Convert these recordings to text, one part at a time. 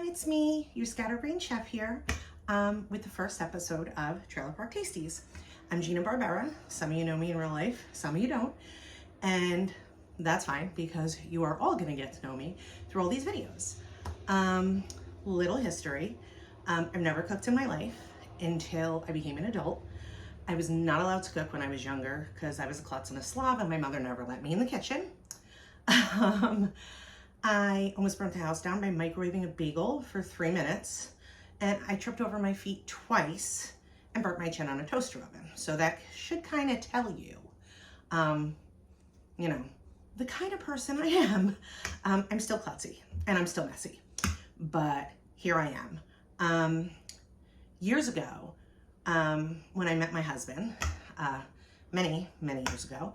It's me, your scatterbrain chef here, with the first episode of Trailer Park Tasties. I'm Gina Barbera. Some of you know me in real life, some of you don't, and that's fine because you are all gonna get to know me through all these videos. Little history. I've never cooked in my life until I became an adult. I was not allowed to cook when I was younger because I was a klutz and a slob and my mother never let me in the kitchen. I almost burnt the house down by microwaving a bagel for 3 minutes, and I tripped over my feet twice and burnt my chin on a toaster oven. So that should kind of tell you, the kind of person I am. I'm still klutzy and I'm still messy, but here I am. Years ago, when I met my husband, many years ago,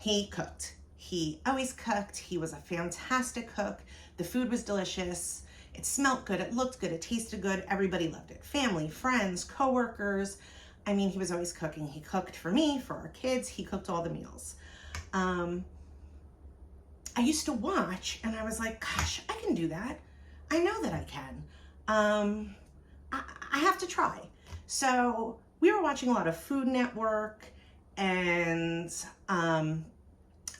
he cooked. He always cooked. He was a fantastic cook. The food was delicious. It smelled good. It looked good. It tasted good. Everybody loved it. Family, friends, coworkers. I mean, he was always cooking. He cooked for me, for our kids. He cooked all the meals. I used to watch and I was like, gosh, I can do that. I know that I can. I have to try. So we were watching a lot of Food Network, and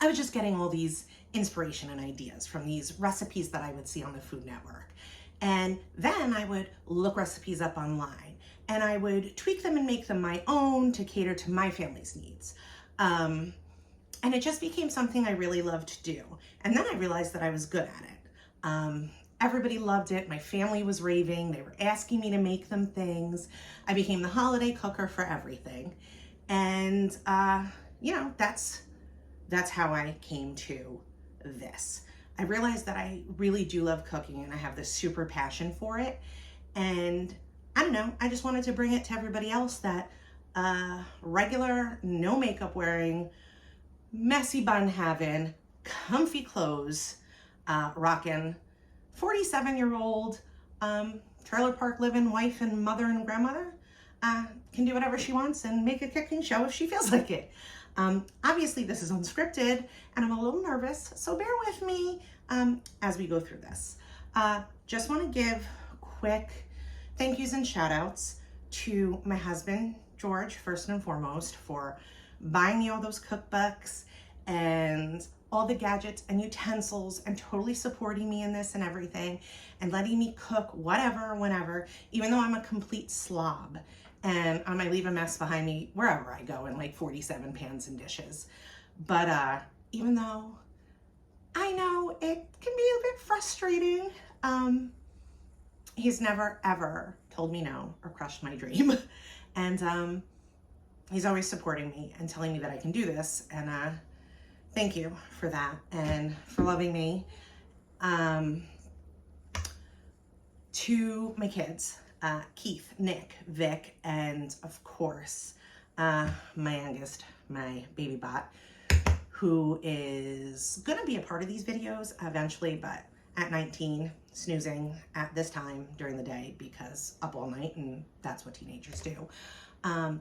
I was just getting all these inspiration and ideas from these recipes that I would see on the Food Network. And then I would look recipes up online and I would tweak them and make them my own to cater to my family's needs. And it just became something I really loved to do. And then I realized that I was good at it. Everybody loved it. My family was raving. They were asking me to make them things. I became the holiday cooker for everything. And, that's how I came to this. I realized that I really do love cooking and I have this super passion for it. And I don't know, I just wanted to bring it to everybody else that regular, no makeup wearing, messy bun having, comfy clothes rocking, 47-year-old trailer park living wife and mother and grandmother can do whatever she wants and make a cooking show if she feels like it. Obviously this is unscripted and I'm a little nervous, so bear with me as we go through this. Just want to give quick thank yous and shout outs to my husband, George, first and foremost, for buying me all those cookbooks and all the gadgets and utensils and totally supporting me in this and everything and letting me cook whatever, whenever, even though I'm a complete slob. And I might leave a mess behind me wherever I go in like 47 pans and dishes. But even though I know it can be a bit frustrating, he's never ever told me no or crushed my dream. And he's always supporting me and telling me that I can do this. And thank you for that and for loving me. To my kids, Keith, Nick, Vic, and of course, my youngest, my baby bot, who is gonna be a part of these videos eventually, but at 19, snoozing at this time during the day because up all night, and that's what teenagers do. My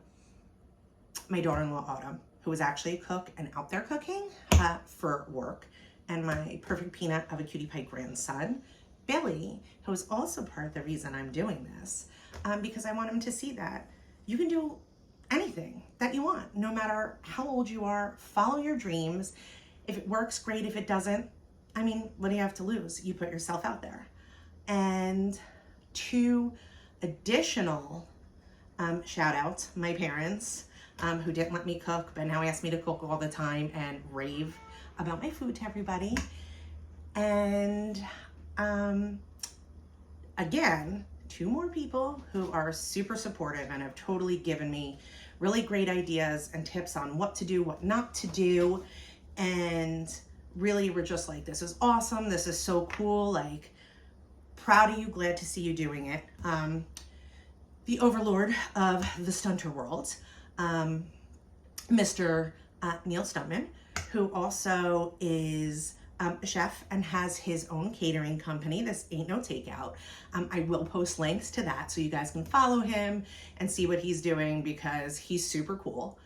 daughter-in-law, Autumn, who is actually a cook and out there cooking for work, and my perfect peanut of a cutie pie grandson, Billy, who is also part of the reason I'm doing this, because I want him to see that you can do anything that you want, no matter how old you are. Follow your dreams. If it works, great. If it doesn't, I mean, what do you have to lose? You put yourself out there. And two additional shout outs, my parents, who didn't let me cook, but now ask me to cook all the time and rave about my food to everybody. And again, 2 more people who are super supportive and have totally given me really great ideas and tips on what to do, what not to do. And really were just like, this is awesome. This is so cool. Like, proud of you, glad to see you doing it. The overlord of the stunter world, Mr. Neil Stuntman, who also is a chef and has his own catering company. This ain't no takeout. I will post links to that so you guys can follow him and see what he's doing because he's super cool.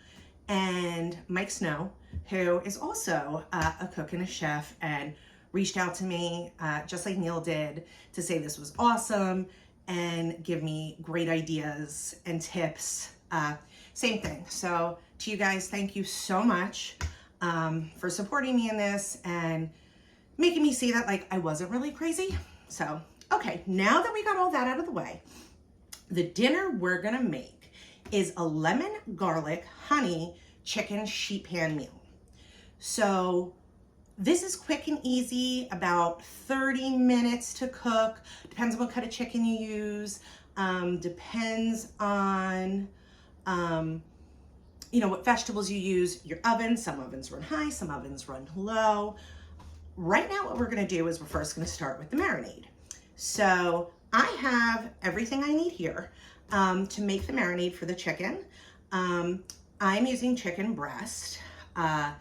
And Mike Snow, who is also a cook and a chef and reached out to me, just like Neil did, to say this was awesome and give me great ideas and tips. Same thing. So to you guys, thank you so much for supporting me in this and making me see that like I wasn't really crazy. So, okay, now that we got all that out of the way, the dinner we're gonna make is a lemon, garlic, honey, chicken sheet pan meal. So this is quick and easy, about 30 minutes to cook. Depends on what kind of chicken you use. Depends on, you know, what vegetables you use, your oven. Some ovens run high, some ovens run low. Right now, what we're gonna do is we're first gonna start with the marinade. So I have everything I need here to make the marinade for the chicken. I'm using chicken breast. I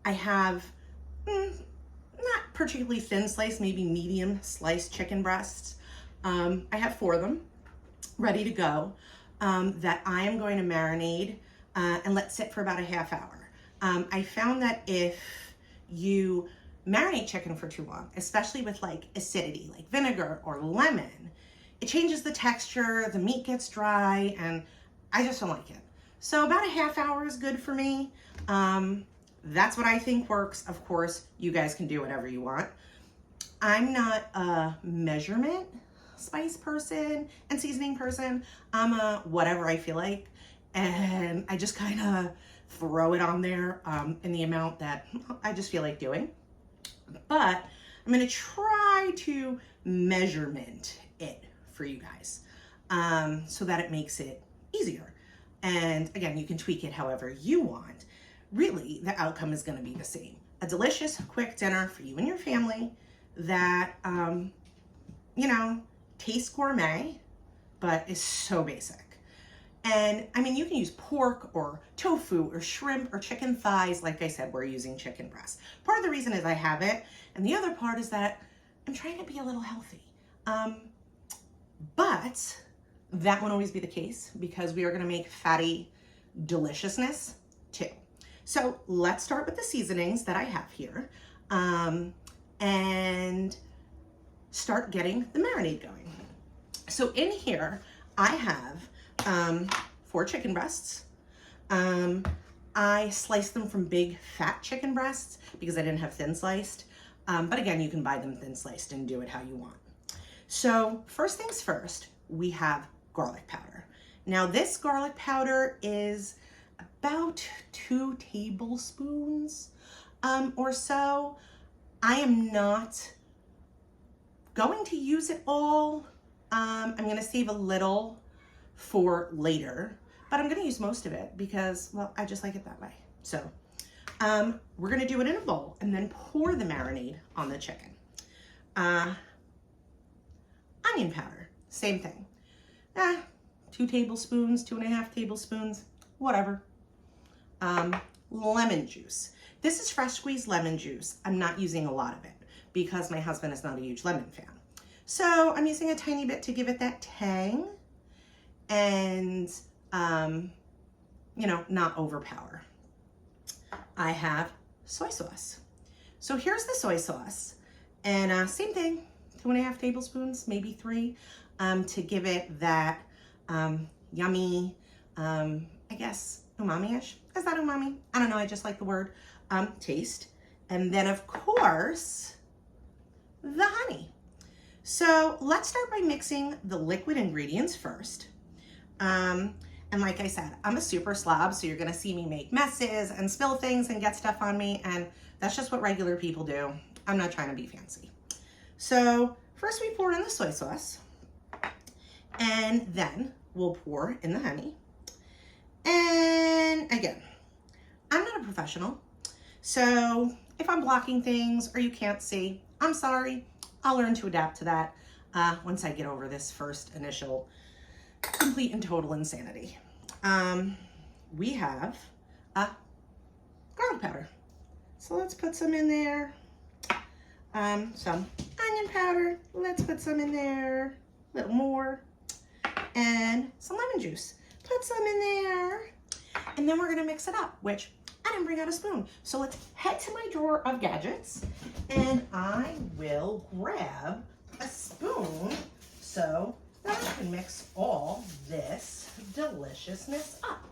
have not particularly thin sliced, maybe medium sliced chicken breasts. I have 4 of them ready to go that I am going to marinate and let sit for about a half hour. I found that if you marinate chicken for too long, especially with like acidity, like vinegar or lemon, it changes the texture, the meat gets dry, and I just don't like it. So about a half hour is good for me. That's what I think works. Of course, you guys can do whatever you want. I'm not a measurement spice person and seasoning person. I'm a whatever I feel like, and I just kind of throw it on there in the amount that I just feel like doing. But I'm gonna try to measurement it for you guys so that it makes it easier. And again, you can tweak it however you want. Really, the outcome is gonna be the same. A delicious, quick dinner for you and your family that, you know, tastes gourmet, but is so basic. And I mean, you can use pork or tofu or shrimp or chicken thighs. Like I said, we're using chicken breast. Part of the reason is I have it, and the other part is that I'm trying to be a little healthy. But that won't always be the case because we are gonna make fatty deliciousness too. So let's start with the seasonings that I have here and start getting the marinade going. So in here, I have 4 chicken breasts. I sliced them from big fat chicken breasts because I didn't have thin sliced. But again, you can buy them thin sliced and do it how you want. So first things first, we have garlic powder. Now this garlic powder is about 2 tablespoons or so. I am not going to use it all. I'm gonna save a little for later, but I'm gonna use most of it because, well, I just like it that way. So we're gonna do it in a bowl and then pour the marinade on the chicken. Onion powder, same thing. 2 tablespoons, 2.5 tablespoons, whatever. Lemon juice. This is fresh squeezed lemon juice. I'm not using a lot of it because my husband is not a huge lemon fan. So I'm using a tiny bit to give it that tang and, you know, not overpower. I have soy sauce. So here's the soy sauce. And same thing, 2.5 tablespoons, maybe 3, to give it that yummy, I guess, umami-ish. Is that umami? I don't know, I just like the word, taste. And then of course, the honey. So let's start by mixing the liquid ingredients first. And like I said, I'm a super slob, so you're gonna see me make messes and spill things and get stuff on me, and that's just what regular people do. I'm not trying to be fancy. So first we pour in the soy sauce, and then we'll pour in the honey. And again, I'm not a professional, so if I'm blocking things or you can't see, I'm sorry. I'll learn to adapt to that once I get over this first initial complete and total insanity. We have garlic powder. So let's put some in there. Some onion powder. Let's put some in there. A little more. And some lemon juice. Put some in there. And then we're gonna mix it up, which I didn't bring out a spoon. So let's head to my drawer of gadgets and I will grab a spoon so that I can mix all this deliciousness up.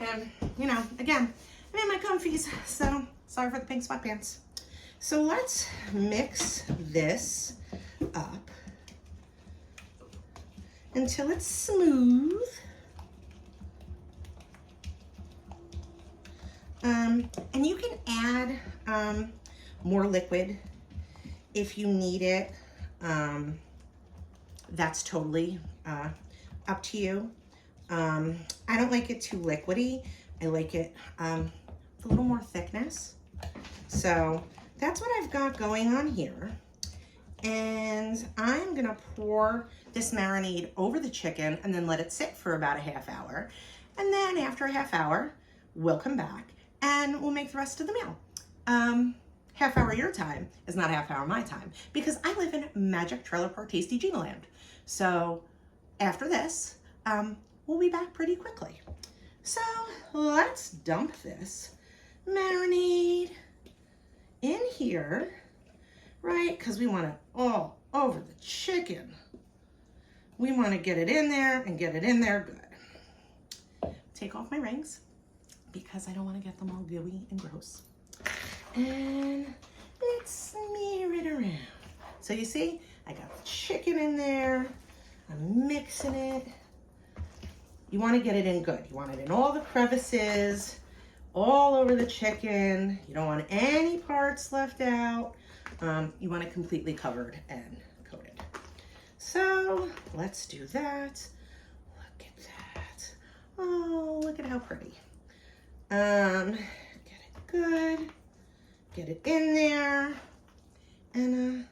And, you know, again, I'm in my comfies, so sorry for the pink sweatpants. So let's mix this up until it's smooth. And you can add more liquid if you need it. That's totally up to you. I don't like it too liquidy. I like it with a little more thickness. So that's what I've got going on here. And I'm gonna pour this marinade over the chicken and then let it sit for about a half hour. And then after a half hour, we'll come back and we'll make the rest of the meal. Half hour your time is not half hour my time because I live in Magic Trailer Park Tasty Gina Land. So after this, we'll be back pretty quickly. So let's dump this marinade in here, right? Because we want it all over the chicken. We want to get it in there and get it in there good. Take off my rings because I don't want to get them all gooey and gross. And let's smear it around. So you see, I got the chicken in there. I'm mixing it. You want to get it in good. You want it in all the crevices, all over the chicken. You don't want any parts left out. You want it completely covered and coated. So let's do that. Look at that. Oh, look at how pretty. Get it good. Get it in there. And,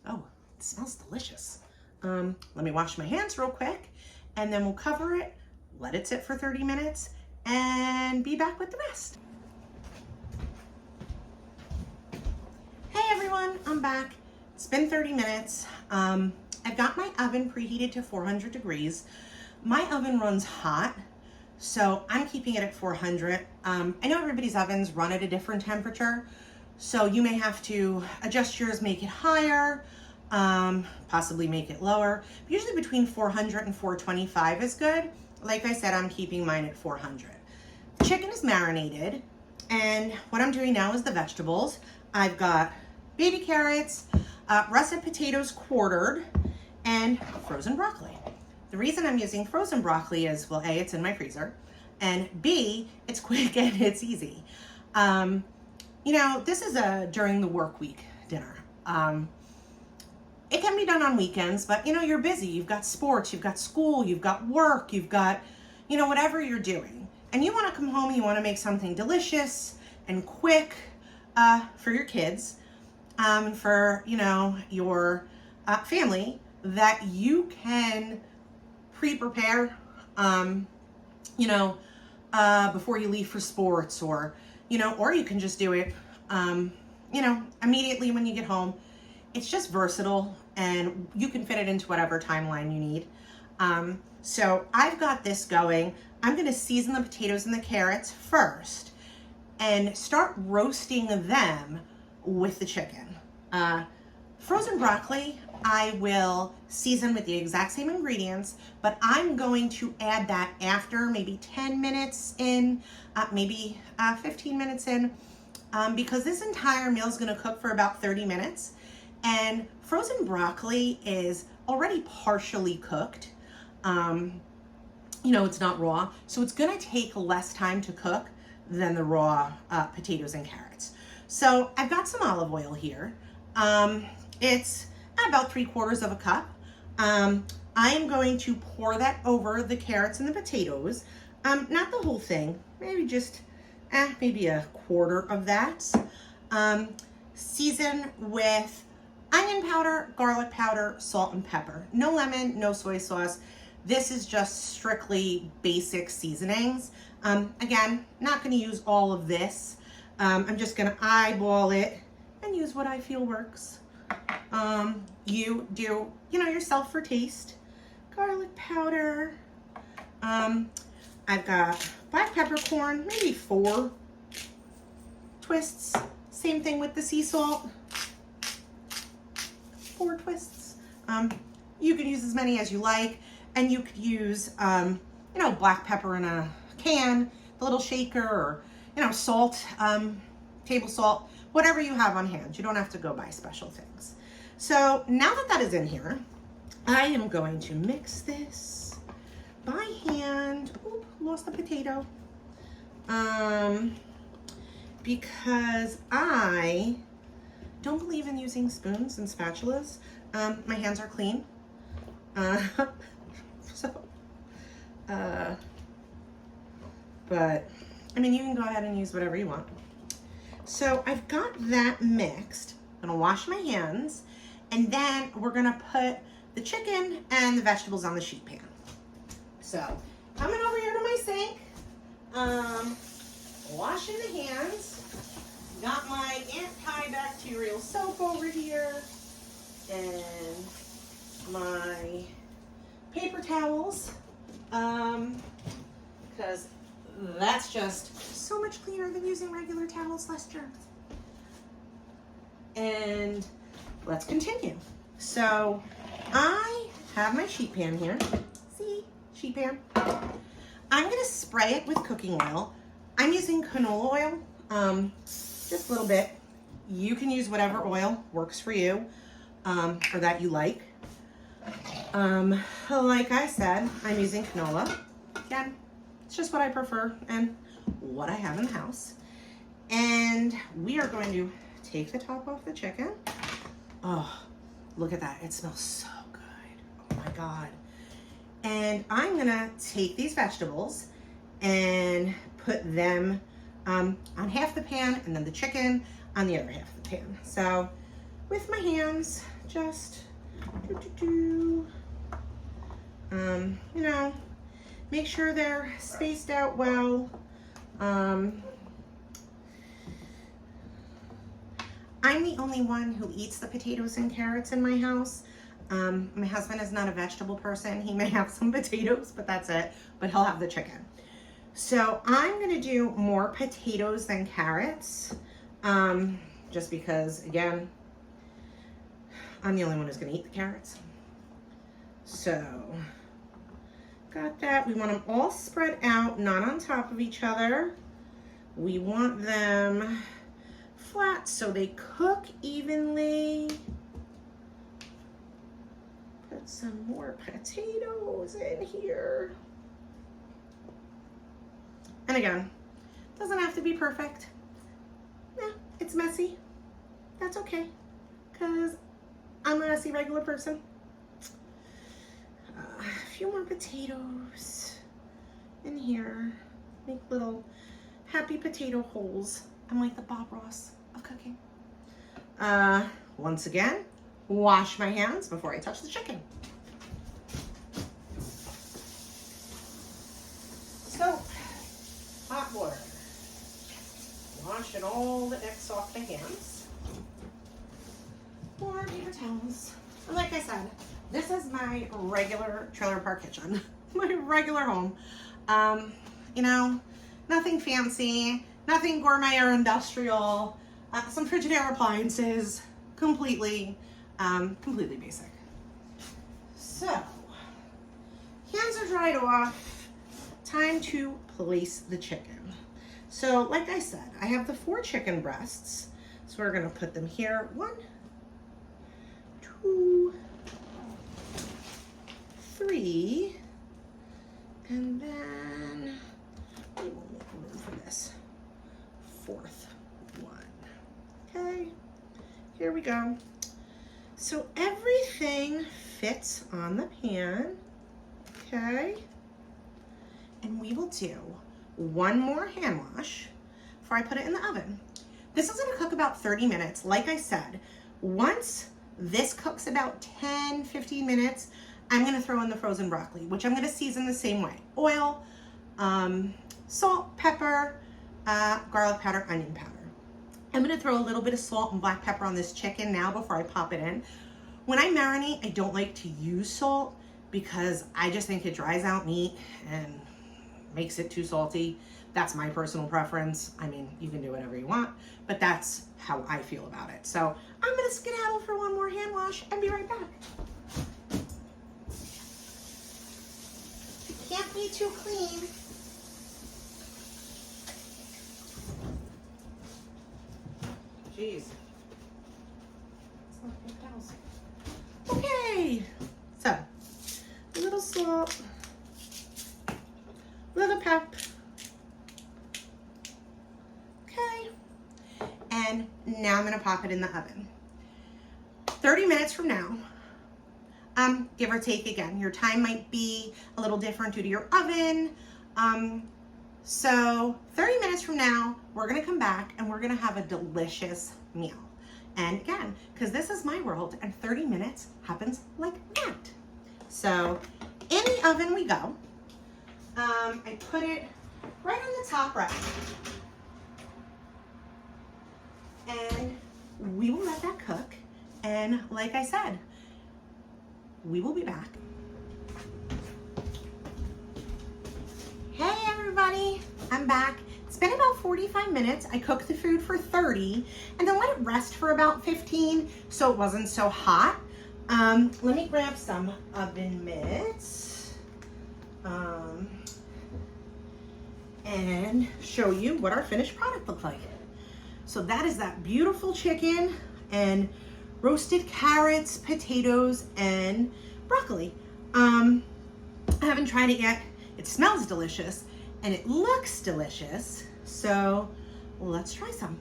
oh, it smells delicious. Let me wash my hands real quick and then we'll cover it, let it sit for 30 minutes and be back with the rest. Hey everyone, I'm back. It's been 30 minutes. I've got my oven preheated to 400 degrees. My oven runs hot, so I'm keeping it at 400. I know everybody's ovens run at a different temperature, so you may have to adjust yours, make it higher, possibly make it lower. Usually between 400 and 425 is good. Like I said, I'm keeping mine at 400. The chicken is marinated, and what I'm doing now is the vegetables. I've got baby carrots, russet potatoes quartered, and frozen broccoli. The reason I'm using frozen broccoli is, well, A, it's in my freezer, and B, it's quick and it's easy. You know, this is a during the work week dinner. It can be done on weekends, but you know, you're busy. You've got sports, you've got school, you've got work, you've got, you know, whatever you're doing. And you want to come home, you want to make something delicious and quick for your kids, for, you know, your family that you can pre-prepare, you know, before you leave for sports, or, you know, or you can just do it, you know, immediately when you get home. It's just versatile and you can fit it into whatever timeline you need. So I've got this going. I'm going to season the potatoes and the carrots first and start roasting them with the chicken. Frozen broccoli, I will season with the exact same ingredients, but I'm going to add that after maybe 10 minutes in, maybe 15 minutes in, because this entire meal is going to cook for about 30 minutes. And frozen broccoli is already partially cooked. You know, it's not raw, so it's gonna take less time to cook than the raw potatoes and carrots. So I've got some olive oil here. It's about 3/4 cup. I am going to pour that over the carrots and the potatoes. Not the whole thing, maybe just maybe a quarter of that. Season with onion powder, garlic powder, salt and pepper. No lemon, no soy sauce. This is just strictly basic seasonings. Again, not gonna use all of this. I'm just gonna eyeball it and use what I feel works. You do, you know, yourself for taste. Garlic powder. I've got black peppercorn, maybe 4 twists. Same thing with the sea salt, 4 twists. You can use as many as you like, and you could use, you know, black pepper in a can, the little shaker, or, you know, salt, table salt, whatever you have on hand. You don't have to go buy special things. So now that that is in here, I am going to mix this by hand. Oop, lost the potato. Because I don't believe in using spoons and spatulas. My hands are clean. But I mean, you can go ahead and use whatever you want. So I've got that mixed. I'm gonna wash my hands, and then we're gonna put the chicken and the vegetables on the sheet pan. So coming over here to my sink, washing the hands. Got my antibacterial soap over here, and my paper towels, because that's just so much cleaner than using regular towels, less germs. And let's continue. So I have my sheet pan here. See, sheet pan. I'm gonna spray it with cooking oil. I'm using canola oil, just a little bit. You can use whatever oil works for you, or that you like. Like I said, I'm using canola. Again, it's just what I prefer and what I have in the house. And we are going to take the top off the chicken. Oh, look at that. It smells so good. Oh my God. And I'm gonna take these vegetables and put them on half the pan, and then the chicken on the other half of the pan. So with my hands, just you know, make sure they're spaced out well. I'm the only one who eats the potatoes and carrots in my house. My husband is not a vegetable person. He may have some potatoes, but that's it. But he'll have the chicken. So I'm gonna do more potatoes than carrots, just because, again, I'm the only one who's gonna eat the carrots. So, got that. We want them all spread out, not on top of each other. We want them flat so they cook evenly. Put some more potatoes in here. And again, doesn't have to be perfect. Yeah, it's messy. That's okay, because I'm a messy regular person. A few more potatoes in here. Make little happy potato holes. I'm like the Bob Ross of cooking. Once again, wash my hands before I touch the chicken. So, hot water. Washing all the X off the hands. More paper towels. And like I said, this is my regular trailer park kitchen. My regular home. You know, nothing fancy, nothing gourmet or industrial. Some Frigidaire appliances, completely basic. So, hands are dried off. Time to place the chicken. So, like I said, I have the 4 chicken breasts. So we're gonna put them here. 1, 2, 3, and then we will make room for this 4th one. Okay, here we go. So everything fits on the pan, okay? And we will do 1 more hand wash before I put it in the oven. This is gonna cook about 30 minutes. Like I said, once this cooks about 10-15 minutes, I'm gonna throw in the frozen broccoli, which I'm gonna season the same way. Oil, salt, pepper, garlic powder, onion powder. I'm gonna throw a little bit of salt and black pepper on this chicken now before I pop it in. When I marinate, I don't like to use salt because I just think it dries out meat and makes it too salty. That's my personal preference. I mean, you can do whatever you want, but that's how I feel about it. So I'm gonna skedaddle for one more hand wash and be right back. It can't be too clean. Jeez. Okay, so a little salt, a little pep. Okay, and now I'm gonna pop it in the oven. 30 minutes from now, give or take again. Your time might be a little different due to your oven. So 30 minutes from now, we're gonna come back and we're gonna have a delicious meal. And again, because this is my world and 30 minutes happens like that. So in the oven we go. I put it right on the top right. And we will let that cook. And like I said, we will be back. Hey everybody, I'm back. It's been about 45 minutes. I cooked the food for 30 and then let it rest for about 15 so it wasn't so hot. Let me grab some oven mitts and show you what our finished product looks like. So that is that beautiful chicken and roasted carrots, potatoes, and broccoli. I haven't tried it yet. It smells delicious and it looks delicious. So let's try some.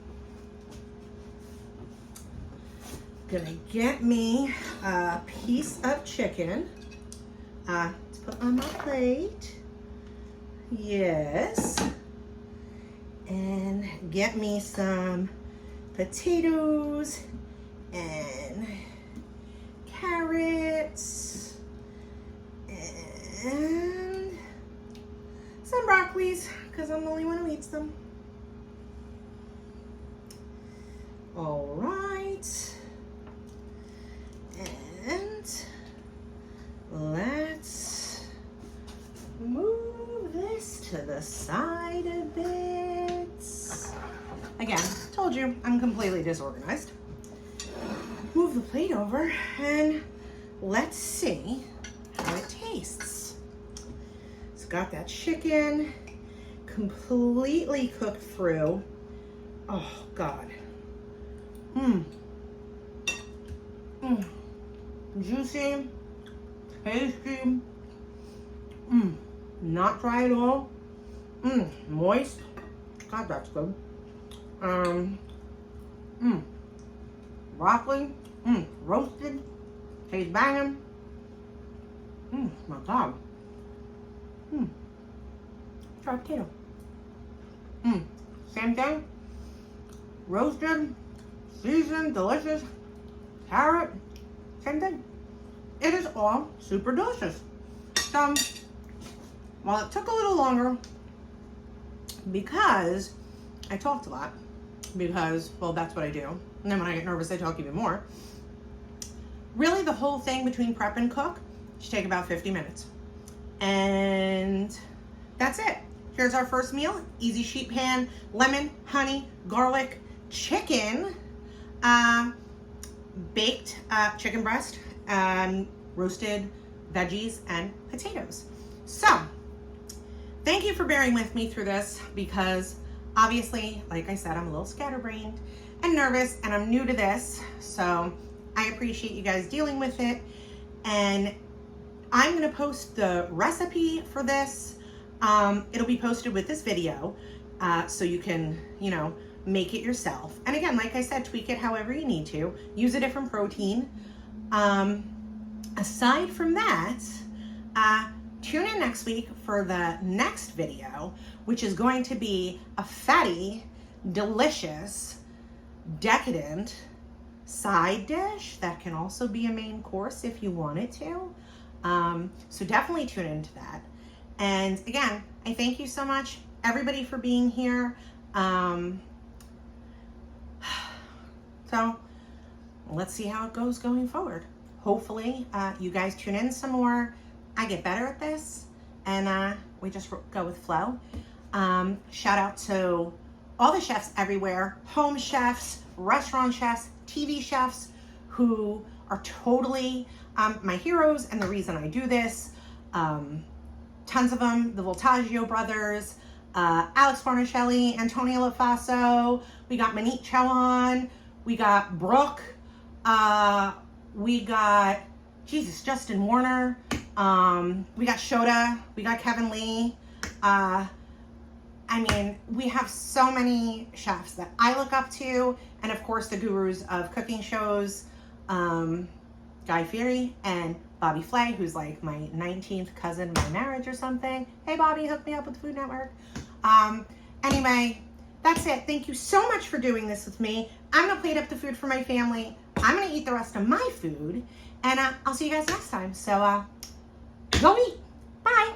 Gonna get me a piece of chicken to put on my plate. Yes. And get me some potatoes and carrots and some broccolis because I'm the only one who eats them. All right. And let's move this to the side a bit. Again, told you I'm completely disorganized. Move the plate over and let's see how it tastes. It's got that chicken completely cooked through. Oh God. Juicy, tasty, not dry at all, moist. God, that's good. Broccoli, roasted, tastes banging. My God. Try potato. Same thing. Roasted, seasoned, delicious. Carrot, same thing. It is all super delicious. So, while it took a little longer, because I talked a lot, because, well, that's what I do. And then when I get nervous, I talk even more. Really, the whole thing between prep and cook should take about 50 minutes. And that's it. Here's our first meal. Easy sheet pan, lemon, honey, garlic, chicken, baked chicken breast, roasted veggies, and potatoes. So, thank you for bearing with me through this because obviously, like I said, I'm a little scatterbrained and nervous and I'm new to this. So I appreciate you guys dealing with it. And I'm gonna post the recipe for this. It'll be posted with this video so you can, make it yourself. And again, like I said, tweak it however you need to. Use a different protein. Aside from that, tune in next week for the next video, which is going to be a fatty, delicious, decadent side dish that can also be a main course if you wanted to. So definitely tune into that. And again, I thank you so much, everybody, for being here. So let's see how it goes going forward. Hopefully you guys tune in some more. I get better at this and we just go with flow. Shout out to all the chefs everywhere, home chefs, restaurant chefs, TV chefs, who are totally my heroes and the reason I do this. Tons of them, the Voltaggio brothers, Alex Barnacelli, Antonio LaFaso, we got Monique Chowan, we got Brooke, we got, Justin Warner, we got Shota, we got Kevin Lee. I mean, we have so many chefs that I look up to, and of course the gurus of cooking shows, Guy Fieri and Bobby Flay, who's like my 19th cousin by marriage or something. Hey Bobby, hook me up with the Food Network. Anyway, that's it. Thank you so much for doing this with me. I'm gonna plate up the food for my family. I'm gonna eat the rest of my food, and I'll see you guys next time. So go eat. Bye.